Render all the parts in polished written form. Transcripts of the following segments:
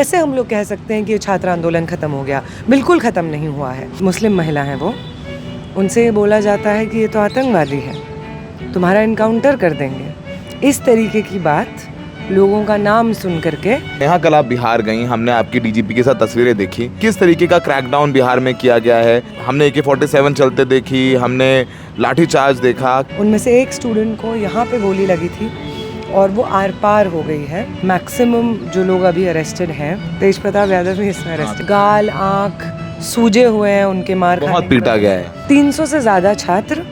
कैसे हम लोग कह सकते हैं कि ये छात्र आंदोलन ख़त्म हो गया? बिल्कुल ख़त्म नहीं हुआ है। मुस्लिम महिला हैं वो, उनसे ये बोला जाता है कि ये तो आतंकवादी है, तुम्हारा इनकाउंटर कर देंगे। इस तरीके की बात लोगों का नाम सुन करके। नेहा, कल आप बिहार गई, हमने आपकी डीजीपी के साथ तस्वीरें देखी, किस तरीके का क्रैकडाउन बिहार में किया गया है। हमने AK-47 चलते देखी, हमने लाठीचार्ज देखा। उनमें से एक स्टूडेंट को यहाँ पे गोली लगी थी और वो आर पार हो गई है। मैक्सिमम जो लोग अभी अरेस्टेड हैं, तेज प्रताप यादव भी इसमें अरेस्टेड। गाल आँख सूजे हुए हैं उनके मार बहुत पीटा गया है। 300 से ज़्यादा छात्र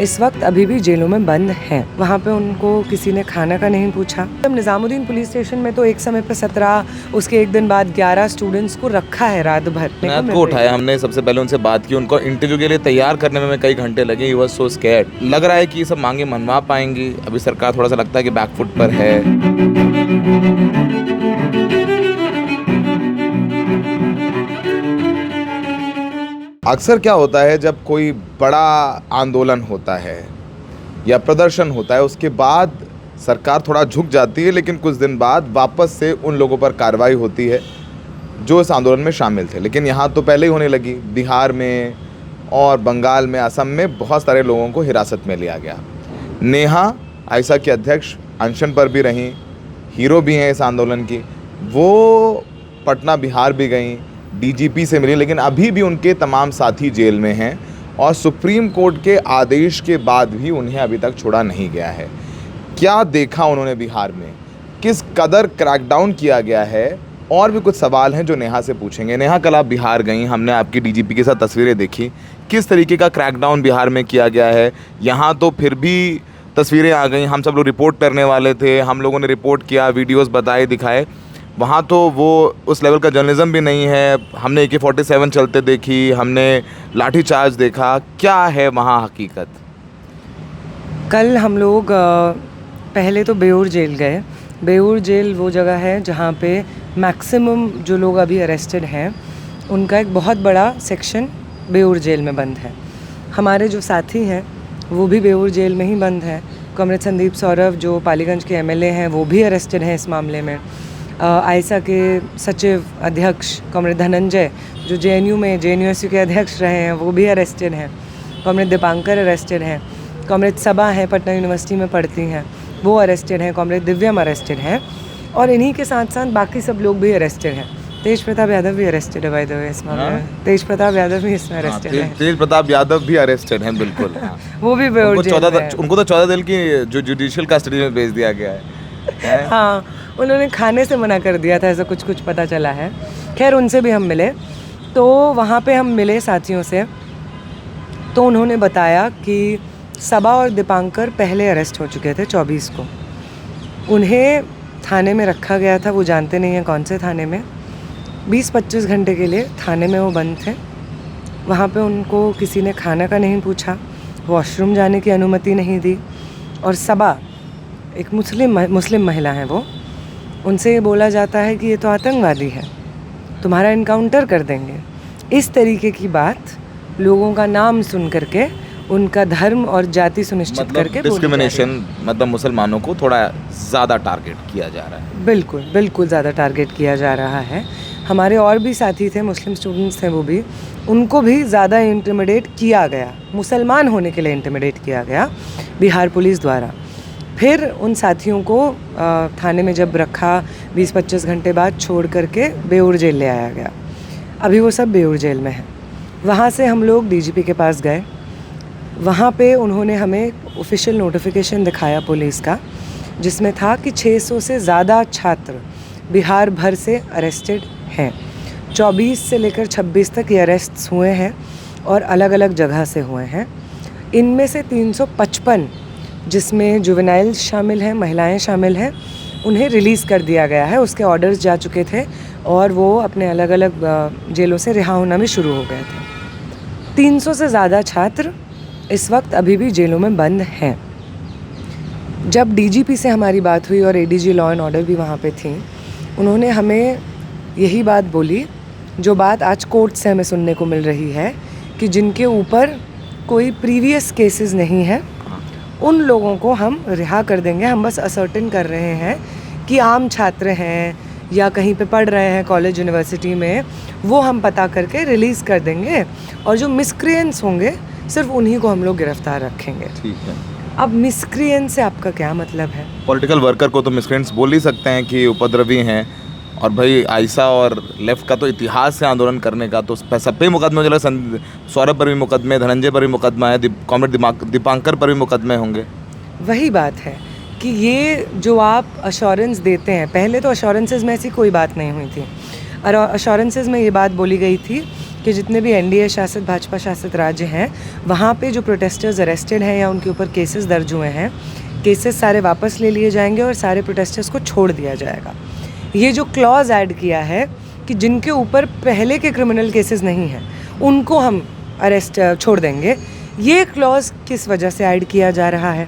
इस वक्त अभी भी जेलों में बंद हैं। वहाँ पे उनको किसी ने खाना का नहीं पूछा। जब निज़ामुद्दीन पुलिस स्टेशन में तो एक समय पे 17, उसके एक दिन बाद 11 स्टूडेंट्स को रखा है रात भर। को उठाया हमने, सबसे पहले उनसे बात की, उनको इंटरव्यू के लिए तैयार करने में कई घंटे लगे। He was so scared. लग रहा है कि ये सब मांगे मनवा पाएंगी। अभी सरकार थोड़ा सा लगता है कि बैकफुट पर है। अक्सर क्या होता है, जब कोई बड़ा आंदोलन होता है या प्रदर्शन होता है, उसके बाद सरकार थोड़ा झुक जाती है, लेकिन कुछ दिन बाद वापस से उन लोगों पर कार्रवाई होती है जो इस आंदोलन में शामिल थे। लेकिन यहाँ तो पहले ही होने लगी। बिहार में और बंगाल में, असम में बहुत सारे लोगों को हिरासत में लिया गया। नेहा आयसा की अध्यक्ष अनशन पर भी रहीं, हीरो भी हैं इस आंदोलन की। वो पटना बिहार भी गईं, डीजीपी से मिली, लेकिन अभी भी उनके तमाम साथी जेल में हैं और सुप्रीम कोर्ट के आदेश के बाद भी उन्हें अभी तक छोड़ा नहीं गया है। क्या देखा उन्होंने बिहार में, किस कदर क्रैकडाउन किया गया है, और भी कुछ सवाल हैं जो नेहा से पूछेंगे। नेहा, कल आप बिहार गई, हमने आपकी डीजीपी के साथ तस्वीरें देखी, किस तरीके का क्रैकडाउन बिहार में किया गया है। यहाँ तो फिर भी तस्वीरें आ गई, हम सब लोग रिपोर्ट करने वाले थे, हम लोगों ने रिपोर्ट किया, वीडियोज़ बताए, दिखाए। वहाँ तो वो उस लेवल का जर्नलिज्म भी नहीं है। हमने AK-47 चलते देखी, हमने लाठीचार्ज देखा। क्या है वहाँ हकीकत? कल हम लोग पहले तो बेऊर जेल गए। बेऊर जेल वो जगह है जहाँ पे मैक्सिमम जो लोग अभी अरेस्टेड हैं, उनका एक बहुत बड़ा सेक्शन बेऊर जेल में बंद है। हमारे जो साथी हैं वो भी बेऊर जेल में ही बंद हैं। कॉमरेड संदीप सौरभ जो पालीगंज के MLA हैं, वो भी अरेस्टेड हैं इस मामले में। आयसा के सचिव अध्यक्ष कॉमरेड धनंजय जो JNU में JNUSU के अध्यक्ष रहे हैं, वो भी अरेस्टेड हैं। कॉमरेड दीपांकर अरेस्टेड हैं। कॉमरेड सबा हैं, पटना यूनिवर्सिटी में पढ़ती हैं, वो अरेस्टेड हैं। कॉमरेड दिव्यम अरेस्टेड हैं और इन्हीं के साथ साथ बाकी सब लोग भी अरेस्टेड हैं। तेज प्रताप यादव भी अरेस्टेड है, बाय द वे, इस मामले में। तेज प्रताप यादव भी इसमें अरेस्टेड है। तेज प्रताप यादव भी अरेस्टेड हैं, बिल्कुल। वो भी बेऊर जेल में है। उनको तो 14 दिन की जो जुडिशियल कस्टडी में भेज दिया गया है। हाँ, उन्होंने खाने से मना कर दिया था, ऐसा कुछ पता चला है। खैर, उनसे भी हम मिले, तो वहाँ पे हम मिले साथियों से, तो उन्होंने बताया कि सबा और दीपांकर पहले अरेस्ट हो चुके थे 24 को। उन्हें थाने में रखा गया था, वो जानते नहीं हैं कौन से थाने में। 20-25 घंटे के लिए थाने में वो बंद थे। वहाँ पे उनको किसी ने खाना का नहीं पूछा, वॉशरूम जाने की अनुमति नहीं दी। और सबा एक मुस्लिम महिला हैं वो, उनसे ये बोला जाता है कि ये तो आतंकवादी है, तुम्हारा इनकाउंटर कर देंगे। इस तरीके की बात लोगों का नाम सुन करके, उनका धर्म और जाति सुनिश्चित करके डिस्क्रिमिनेशन, मतलब मुसलमानों को थोड़ा ज़्यादा टारगेट किया जा रहा है। बिल्कुल ज़्यादा टारगेट किया जा रहा है। हमारे और भी साथी थे, मुस्लिम स्टूडेंट्स थे, वो भी, उनको भी ज़्यादा इंटिमिडेट किया गया, मुसलमान होने के लिए इंटिमिडेट किया गया बिहार पुलिस द्वारा। फिर उन साथियों को थाने में जब रखा, 20-25 घंटे बाद छोड़ करके बेऊर जेल ले आया गया। अभी वो सब बेऊर जेल में हैं। वहाँ से हम लोग DGP के पास गए। वहाँ पे उन्होंने हमें ऑफिशियल नोटिफिकेशन दिखाया पुलिस का, जिसमें था कि 600 से ज़्यादा छात्र बिहार भर से अरेस्टेड हैं। 24 से लेकर 26 तक ये अरेस्ट्स हुए हैं और अलग अलग जगह से हुए हैं। इनमें से 355, जिसमें जुवेनाइल्स शामिल हैं, महिलाएं शामिल हैं, उन्हें रिलीज़ कर दिया गया है। उसके ऑर्डर्स जा चुके थे और वो अपने अलग अलग जेलों से रिहा होना भी शुरू हो गए थे। 300 से ज़्यादा छात्र इस वक्त अभी भी जेलों में बंद हैं। जब DGP से हमारी बात हुई और ADG लॉ एंड ऑर्डर भी वहाँ पे थी, उन्होंने हमें यही बात बोली जो बात आज कोर्ट से हमें सुनने को मिल रही है, कि जिनके ऊपर कोई प्रीवियस केसेस नहीं है, उन लोगों को हम रिहा कर देंगे। हम बस असर्टेन कर रहे हैं कि आम छात्र हैं या कहीं पे पढ़ रहे हैं कॉलेज यूनिवर्सिटी में, वो हम पता करके रिलीज़ कर देंगे और जो मिसक्रिएंट्स होंगे सिर्फ उन्हीं को हम लोग गिरफ्तार रखेंगे। ठीक है। अब मिसक्रिएंट से आपका क्या मतलब है? पॉलिटिकल वर्कर को तो मिसक्रेंट्स बोल ही सकते हैं कि उपद्रवी हैं, और भाई आयशा और लेफ्ट का तो इतिहास है आंदोलन करने का, तो सब पे मुकदमे चले, सौरभ पर भी मुकदमे, धनंजय पर भी मुकदमा है, कॉमरेड दीपांकर पर भी मुकदमे होंगे। वही बात है कि ये जो आप अश्योरेंस देते हैं, पहले तो अश्योरेंसेस में ऐसी कोई बात नहीं हुई थी, और अश्योरेंसेस में ये बात बोली गई थी कि जितने भी एनडीए शासित भाजपा शासित राज्य हैं वहाँ पे जो प्रोटेस्टर्स अरेस्टेड हैं या उनके ऊपर केसेस दर्ज हुए हैं, केसेस सारे वापस ले लिए जाएंगे और सारे प्रोटेस्टर्स को छोड़ दिया जाएगा। ये जो क्लॉज ऐड किया है कि जिनके ऊपर पहले के क्रिमिनल केसेस नहीं हैं उनको हम अरेस्ट छोड़ देंगे, ये क्लॉज किस वजह से ऐड किया जा रहा है?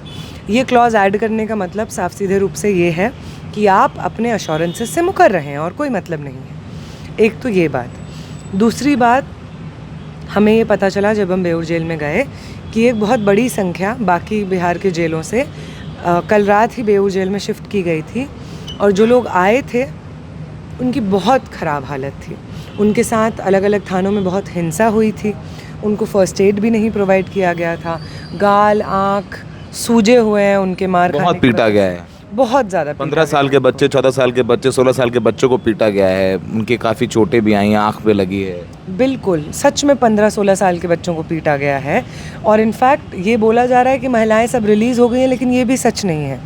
ये क्लॉज ऐड करने का मतलब साफ सीधे रूप से ये है कि आप अपने अश्योरेंसेस से मुकर रहे हैं और कोई मतलब नहीं है। एक तो ये बात। दूसरी बात, हमें ये पता चला जब हम बेऊर जेल में गए कि एक बहुत बड़ी संख्या बाकी बिहार के जेलों से कल रात ही बेऊर जेल में शिफ्ट की गई थी, और जो लोग आए थे उनकी बहुत ख़राब हालत थी। उनके साथ अलग अलग थानों में बहुत हिंसा हुई थी, उनको फ़र्स्ट एड भी नहीं प्रोवाइड किया गया था, गाल आँख सूजे हुए हैं उनके मार खाने बहुत पीटा गया है, बहुत ज़्यादा 15 साल के बच्चे, 14 साल के बच्चे, 16 साल के बच्चों को पीटा गया है, उनकी काफ़ी चोटें भी आई हैं, आँख पे लगी है। बिल्कुल, सच में 15-16 साल के बच्चों को पीटा गया है। और इनफैक्ट ये बोला जा रहा है कि महिलाएं सब रिलीज़ हो गई हैं, लेकिन ये भी सच नहीं है।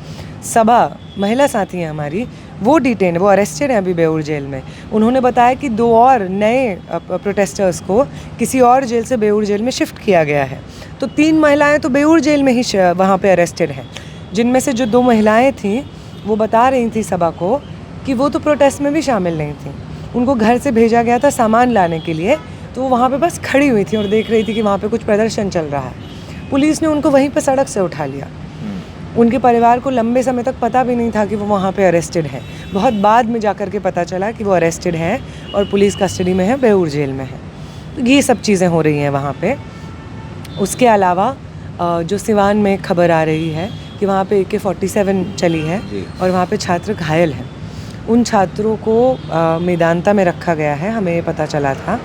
सबा महिला साथी हैं हमारी, वो डिटेन, वो अरेस्टेड हैं अभी बेऊर जेल में। उन्होंने बताया कि 2 और नए प्रोटेस्टर्स को किसी और जेल से बेऊर जेल में शिफ्ट किया गया है। तो 3 महिलाएं तो बेऊर जेल में ही वहाँ पे अरेस्टेड हैं, जिनमें से जो 2 महिलाएं थीं वो बता रही थी सभा को कि वो तो प्रोटेस्ट में भी शामिल नहीं थी। उनको घर से भेजा गया था सामान लाने के लिए, तो वो वहाँ पे बस खड़ी हुई थी और देख रही थी कि वहाँ पे कुछ प्रदर्शन चल रहा है। पुलिस ने उनको वहीं पे सड़क से उठा लिया। उनके परिवार को लंबे समय तक पता भी नहीं था कि वो वहाँ पे अरेस्टेड हैं। बहुत बाद में जाकर के पता चला कि वो अरेस्टेड हैं और पुलिस कस्टडी में है, बेऊर जेल में है। तो ये सब चीज़ें हो रही हैं वहाँ पे। उसके अलावा जो सिवान में खबर आ रही है कि वहाँ पे AK-47 चली है और वहाँ पे छात्र घायल हैं। उन छात्रों को मेदांता में रखा गया है, हमें पता चला था।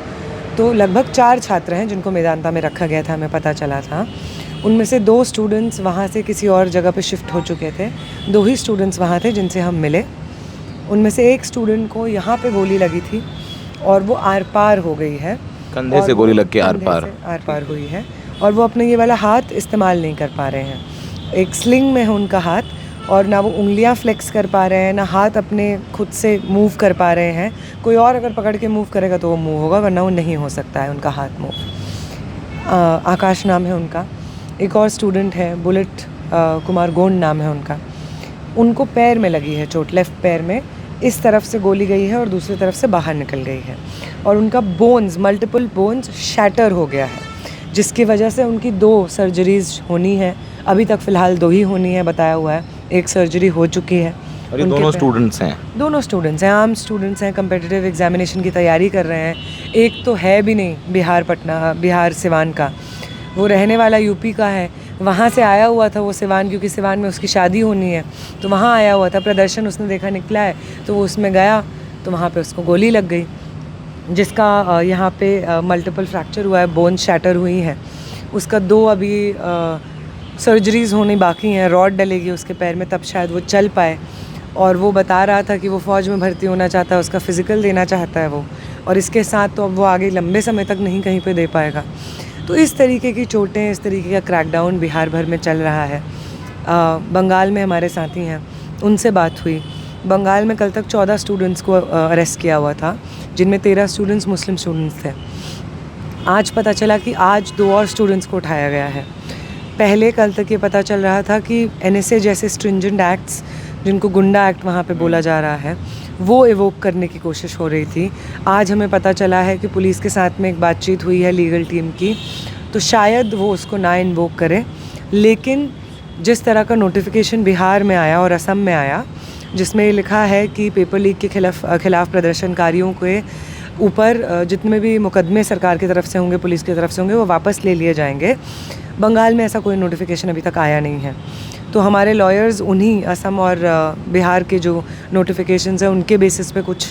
तो लगभग 4 छात्र हैं जिनको मेदांता में रखा गया था, हमें पता चला था। उनमें से 2 स्टूडेंट्स वहाँ से किसी और जगह पे शिफ्ट हो चुके थे। 2 ही स्टूडेंट्स वहाँ थे जिनसे हम मिले। उनमें से एक स्टूडेंट को यहाँ पे गोली लगी थी और वो आर पार हो गई है, कंधे से गोली लग के आर पार हुई है, और वो अपने ये वाला हाथ इस्तेमाल नहीं कर पा रहे हैं। एक स्लिंग में है उनका हाथ, और ना वो उंगलियां फ्लेक्स कर पा रहे हैं, ना हाथ अपने खुद से मूव कर पा रहे हैं। कोई और अगर पकड़ के मूव करेगा तो वो मूव होगा, वरना वो नहीं हो सकता है उनका हाथ मूव। आकाश नाम है उनका। एक और स्टूडेंट है बुलेट कुमार गोंड नाम है उनका। उनको पैर में लगी है चोट, लेफ़्ट पैर में। इस तरफ से गोली गई है और दूसरी तरफ से बाहर निकल गई है, और उनका बोन्स, मल्टीपल बोन्स शैटर हो गया है, जिसकी वजह से उनकी 2 सर्जरीज होनी है। अभी तक फ़िलहाल 2 ही होनी है बताया हुआ है, 1 सर्जरी हो चुकी है। और ये दोनों स्टूडेंट्स हैं? दोनों स्टूडेंट्स हैं, आम स्टूडेंट्स हैं, कम्पिटिटिव एग्जामिनेशन की तैयारी कर रहे हैं। एक तो है भी नहीं बिहार सिवान का, वो रहने वाला यूपी का है। वहाँ से आया हुआ था वो सिवान, क्योंकि सिवान में उसकी शादी होनी है, तो वहाँ आया हुआ था। प्रदर्शन उसने देखा निकला है तो वो उसमें गया, तो वहाँ पे उसको गोली लग गई, जिसका यहाँ पे मल्टीपल फ्रैक्चर हुआ है, बोन शैटर हुई है। उसका 2 अभी सर्जरीज़ होनी बाकी हैं, रॉड डलेगी उसके पैर में, तब शायद वो चल पाए। और वो बता रहा था कि वो फ़ौज में भर्ती होना चाहता है, उसका फ़िज़िकल देना चाहता है वो, और इसके साथ तो अब वो आगे लंबे समय तक नहीं कहीं पे दे पाएगा। तो इस तरीके की चोटें, इस तरीके का क्रैकडाउन बिहार भर में चल रहा है। बंगाल में हमारे साथी हैं, उनसे बात हुई। बंगाल में कल तक 14 स्टूडेंट्स को अरेस्ट किया हुआ था, जिनमें 13 स्टूडेंट्स मुस्लिम स्टूडेंट्स थे। आज पता चला कि आज 2 और स्टूडेंट्स को उठाया गया है। पहले कल तक ये पता चल रहा था कि NSA जैसे स्ट्रिंजेंट एक्ट्स, जिनको गुंडा एक्ट वहाँ पे बोला जा रहा है, वो एवोक करने की कोशिश हो रही थी। आज हमें पता चला है कि पुलिस के साथ में एक बातचीत हुई है लीगल टीम की, तो शायद वो उसको ना इन्वोक करें। लेकिन जिस तरह का नोटिफिकेशन बिहार में आया और असम में आया, जिसमें ये लिखा है कि पेपर लीक के खिलाफ प्रदर्शनकारियों के ऊपर जितने भी मुकदमे सरकार की तरफ से होंगे, पुलिस की तरफ से होंगे, वो वापस ले लिए जाएंगे। बंगाल में ऐसा कोई नोटिफिकेशन अभी तक आया नहीं है। तो हमारे लॉयर्स उन्हीं असम और बिहार के जो नोटिफिकेशंस हैं उनके बेसिस पे कुछ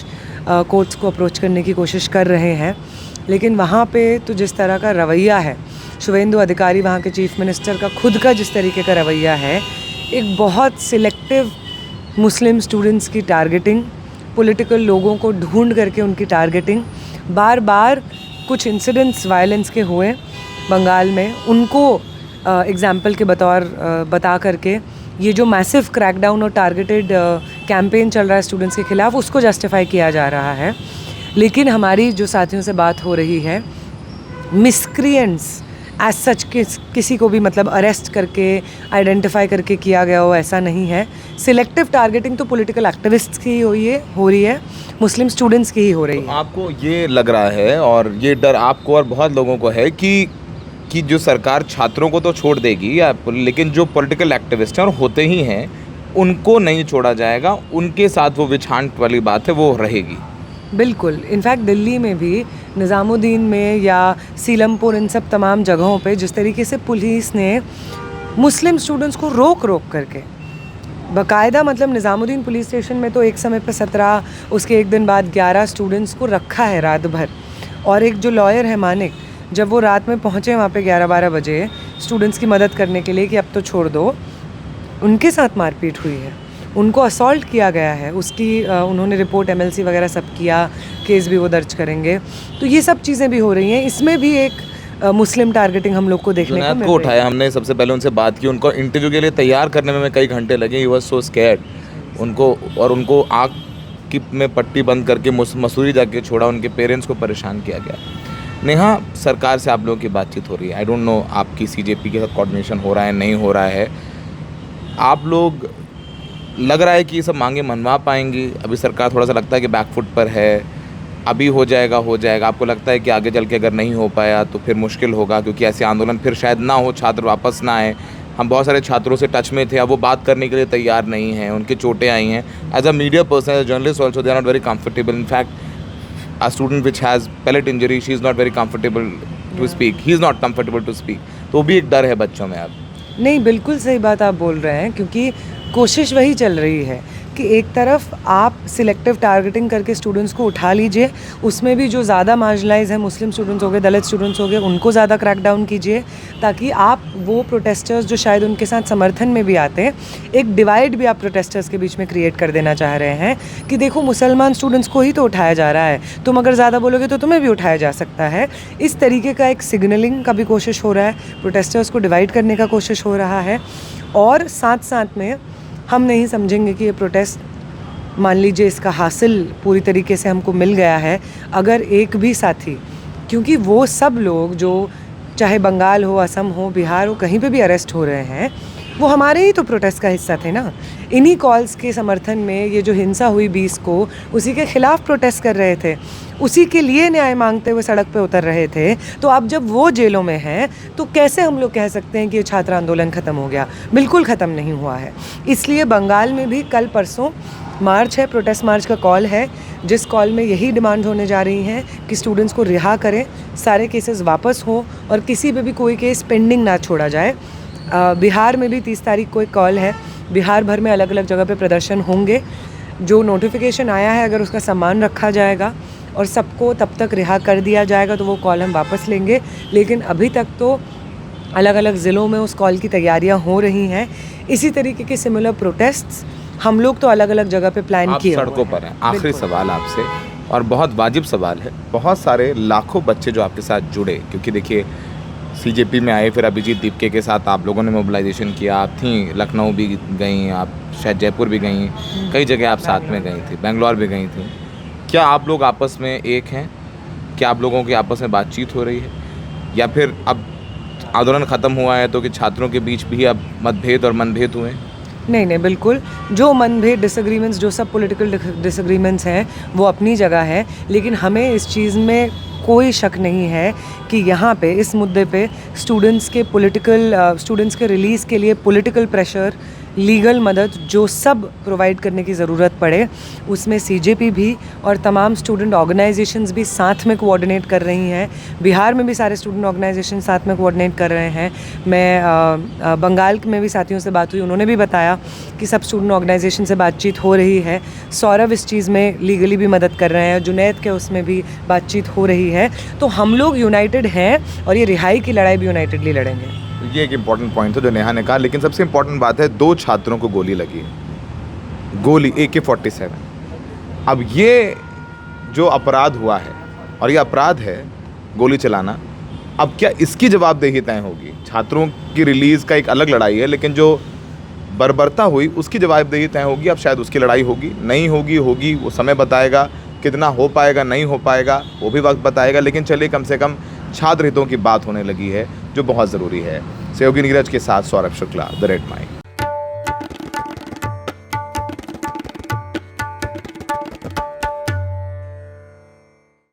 कोर्ट्स को अप्रोच करने की कोशिश कर रहे हैं। लेकिन वहाँ पे तो जिस तरह का रवैया है, शुभेंदु अधिकारी वहाँ के चीफ मिनिस्टर का खुद का जिस तरीके का रवैया है, एक बहुत सिलेक्टिव मुस्लिम स्टूडेंट्स की टारगेटिंग, पॉलिटिकल लोगों को ढूंढ करके उनकी टारगेटिंग, बार बार कुछ इंसिडेंट्स वायलेंस के हुए बंगाल में, उनको एग्जाम्पल के बतौर बता करके ये जो मैसिव क्रैकडाउन और टारगेटेड कैंपेन चल रहा है स्टूडेंट्स के ख़िलाफ़, उसको जस्टिफाई किया जा रहा है। लेकिन हमारी जो साथियों से बात हो रही है, मिसक्रिएंट्स एज सच किसी को भी मतलब अरेस्ट करके आइडेंटिफाई करके किया गया हो, ऐसा नहीं है। सिलेक्टिव टारगेटिंग तो पॉलिटिकल एक्टिविस्ट्स की हो रही है, मुस्लिम स्टूडेंट्स की ही हो रही है। आपको ये लग रहा है और ये डर आपको और बहुत लोगों को है कि जो सरकार छात्रों को तो छोड़ देगी, लेकिन जो पॉलिटिकल एक्टिविस्ट हैं और होते ही हैं उनको नहीं छोड़ा जाएगा, उनके साथ वो विछांट वाली बात है वो रहेगी। बिल्कुल, इनफैक्ट दिल्ली में भी निज़ामुद्दीन में या सीलमपुर, इन सब तमाम जगहों पे जिस तरीके से पुलिस ने मुस्लिम स्टूडेंट्स को रोक करके बाकायदा, मतलब निज़ामुद्दीन पुलिस स्टेशन में तो एक समय पे 17, उसके एक दिन बाद 11 स्टूडेंट्स को रखा है रात भर। और एक जो लॉयर है मानिक, जब वो रात में पहुँचे वहाँ पे 11-12 बजे स्टूडेंट्स की मदद करने के लिए कि अब तो छोड़ दो, उनके साथ मारपीट हुई है, उनको असॉल्ट किया गया है। उसकी उन्होंने रिपोर्ट MLC वगैरह सब किया, केस भी वो दर्ज करेंगे। तो ये सब चीज़ें भी हो रही हैं। इसमें भी एक मुस्लिम टारगेटिंग हम लोग को देखने को मिल रही है। उठाया हमने, सबसे पहले उनसे बात की, उनको इंटरव्यू के लिए तैयार करने में कई घंटे लगे। He was so scared. उनको आँख की में पट्टी बंद करके मसूरी जाके छोड़ा, उनके पेरेंट्स को परेशान किया गया। नेहा, सरकार से आप लोगों की बातचीत हो रही है, आई डोंट नो आपकी CJP के साथ कोऑर्डिनेशन हो रहा है नहीं हो रहा है, आप लोग लग रहा है कि ये सब मांगे मनवा पाएंगी? अभी सरकार थोड़ा सा लगता है कि बैकफुट पर है, अभी हो जाएगा। आपको लगता है कि आगे चल के अगर नहीं हो पाया तो फिर मुश्किल होगा, क्योंकि ऐसे आंदोलन फिर शायद ना हो, छात्र वापस ना आए। हम बहुत सारे छात्रों से टच में थे, अब वो बात करने के लिए तैयार नहीं हैं, उनकी चोटें आई हैं। As a media person, as a journalist also, they are not very comfortable. In fact a student which has pellet injury, she is not very comfortable to speak, he is not comfortable to speak. तो भी एक डर है बच्चों में अब। नहीं, बिल्कुल सही बात आप बोल रहे हैं, क्योंकि कोशिश वही चल रही है कि एक तरफ आप सिलेक्टिव टारगेटिंग करके स्टूडेंट्स को उठा लीजिए, उसमें भी जो ज़्यादा मार्जिनलाइज है, मुस्लिम स्टूडेंट्स हो गए, दलित स्टूडेंट्स हो गए, उनको ज़्यादा क्रैकडाउन कीजिए, ताकि आप वो प्रोटेस्टर्स जो शायद उनके साथ समर्थन में भी आते हैं, एक डिवाइड भी आप प्रोटेस्टर्स के बीच में क्रिएट कर देना चाह रहे हैं कि देखो मुसलमान स्टूडेंट्स को ही तो उठाया जा रहा है, तुम अगर ज़्यादा बोलोगे तो तुम्हें भी उठाया जा सकता है। इस तरीके का एक सिग्नलिंग का भी कोशिश हो रहा है, प्रोटेस्टर्स को डिवाइड करने का कोशिश हो रहा है। और साथ साथ में हम नहीं समझेंगे कि ये प्रोटेस्ट, मान लीजिए इसका हासिल पूरी तरीके से हमको मिल गया है, अगर एक भी साथी, क्योंकि वो सब लोग जो चाहे बंगाल हो, असम हो, बिहार हो, कहीं पे भी अरेस्ट हो रहे हैं, वो हमारे ही तो प्रोटेस्ट का हिस्सा थे ना। इन्हीं कॉल्स के समर्थन में ये जो हिंसा हुई 20 को, उसी के खिलाफ प्रोटेस्ट कर रहे थे, उसी के लिए न्याय मांगते हुए सड़क पे उतर रहे थे। तो अब जब वो जेलों में हैं, तो कैसे हम लोग कह सकते हैं कि ये छात्र आंदोलन ख़त्म हो गया? बिल्कुल ख़त्म नहीं हुआ है। इसलिए बंगाल में भी कल परसों मार्च है, प्रोटेस्ट मार्च का कॉल है, जिस कॉल में यही डिमांड होने जा रही हैं कि स्टूडेंट्स को रिहा करें, सारे केसेस वापस हों और किसी पे भी कोई केस पेंडिंग ना छोड़ा जाए। बिहार में भी 30 तारीख को एक कॉल है, बिहार भर में अलग अलग जगह पे प्रदर्शन होंगे। जो नोटिफिकेशन आया है, अगर उसका सम्मान रखा जाएगा और सबको तब तक रिहा कर दिया जाएगा तो वो कॉल हम वापस लेंगे। लेकिन अभी तक तो अलग अलग ज़िलों में उस कॉल की तैयारियां हो रही हैं। इसी तरीके के सिमिलर प्रोटेस्ट्स हम लोग तो अलग अलग जगह पे प्लान किए सड़कों पर हैं। आखिरी सवाल आपसे, और बहुत वाजिब सवाल है, बहुत सारे लाखों बच्चे जो आपके साथ जुड़े, क्योंकि देखिए CJP में आए, फिर अभिजीत दीपके के साथ आप लोगों ने मोबिलाइजेशन किया, आप थी लखनऊ भी गई, आप शायद जयपुर भी गई, कई जगह आप साथ में गई थी, बेंगलोर भी गई थी। क्या आप लोग आपस में एक हैं? क्या आप लोगों की आपस में बातचीत हो रही है, या फिर अब आंदोलन ख़त्म हुआ है तो कि छात्रों के बीच भी अब मतभेद और मनभेद हुए? नहीं, बिल्कुल, जो मनभेद, डिसएग्रीमेंट्स, जो सब पॉलिटिकल डिसएग्रीमेंट्स हैं वो अपनी जगह है, लेकिन हमें इस चीज़ में कोई शक नहीं है कि यहाँ पे इस मुद्दे पे स्टूडेंट्स के रिलीज़ के लिए पॉलिटिकल प्रेशर लीगल मदद जो सब प्रोवाइड करने की ज़रूरत पड़े, उसमें सीजेपी भी और तमाम स्टूडेंट ऑर्गेनाइजेशंस भी साथ में कोऑर्डिनेट कर रही हैं। बिहार में भी सारे स्टूडेंट ऑर्गेनाइजेशन साथ में कोऑर्डिनेट कर रहे हैं। मैं बंगाल में भी साथियों से बात हुई, उन्होंने भी बताया कि सब स्टूडेंट ऑर्गेनाइजेशन से बातचीत हो रही है। सौरभ इस चीज़ में लीगली भी मदद कर रहे हैं, जुनैद के उसमें भी बातचीत हो रही है। तो हम लोग यूनाइटेड हैं और ये रिहाई की लड़ाई भी यूनाइटेडली लड़ेंगे। ये एक इम्पॉर्टेंट पॉइंट था जो नेहा ने कहा, लेकिन सबसे इम्पॉर्टेंट बात है 2 छात्रों को गोली लगी, गोली AK-47। अब ये जो अपराध हुआ है और ये अपराध है गोली चलाना, अब क्या इसकी जवाबदेही तय होगी? छात्रों की रिलीज़ का एक अलग लड़ाई है, लेकिन जो बर्बरता हुई उसकी जवाबदेही तय होगी। अब शायद उसकी लड़ाई होगी, नहीं होगी, होगी, वो समय बताएगा। कितना हो पाएगा, नहीं हो पाएगा, वो भी वक्त बताएगा। लेकिन चलिए, कम से कम छात्र हितों की बात होने लगी है, जो बहुत ज़रूरी है। सहयोगी नीरज के साथ Saurabh Shukla, the red mic.